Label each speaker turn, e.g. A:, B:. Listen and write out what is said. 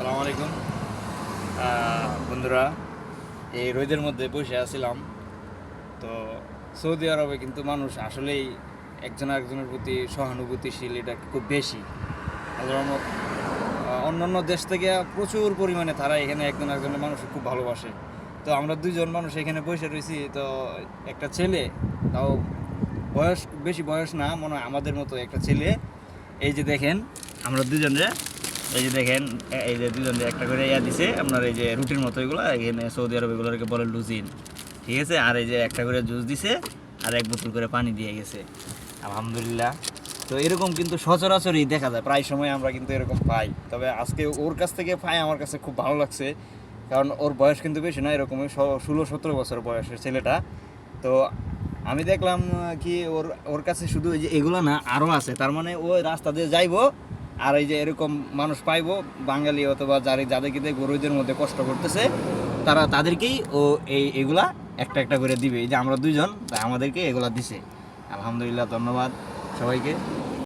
A: আসসালামু আলাইকুম বন্ধুরা। এই রোদের মধ্যে বসে আছিলাম। তো সৌদি আরবে কিন্তু মানুষ আসলেই একজন আরেকজনের প্রতি সহানুভূতিশীল, এটা খুব বেশি। আল্লাহর রহমত, অন্যান্য দেশ থেকে প্রচুর পরিমাণে তারা এখানে একজন আরেকজনের মানুষ খুব ভালোবাসে। তো আমরা দুইজন মানুষ এখানে বসে রয়েছি। তো একটা ছেলে, তাও বয়স বেশি বয়স না, মনে হয় আমাদের মতো একটা ছেলে। এই যে দেখেন, আমরা দুজনে, এই যে দেখেন, এই যে দুজনে একটা করে দিছে আপনার, এই যে রুটির মতো এগুলো এখানে সৌদি আরব এগুলোকে বলে লুজিন, ঠিক আছে। আর এই যে একটা করে জুস দিছে, আর এক বোতল করে পানি দিয়ে গেছে, আলহামদুলিল্লাহ। তো এরকম কিন্তু সচরাচরই দেখা যায়, প্রায় সময় আমরা কিন্তু এরকম পাই। তবে আজকে ওর কাছ থেকে পাই, আমার কাছে খুব ভালো লাগছে, কারণ ওর বয়স কিন্তু বেশি না, এরকমই 16-17 বছর বয়সের ছেলেটা। তো আমি দেখলাম কি ওর ওর কাছে শুধু এই যে এগুলো না, আরও আছে। তার মানে ও রাস্তা দিয়ে যাইবো, আর এই যে এরকম মানুষ পাইবো, বাঙালি অথবা যাদেরকে দিয়ে গরুদের মধ্যে কষ্ট করতেছে, তাদেরকেই ও এগুলা একটা একটা করে দিবে। এই যে আমরা দুইজন, তাই আমাদেরকে এগুলা দিছে। আলহামদুলিল্লাহ, ধন্যবাদ সবাইকে।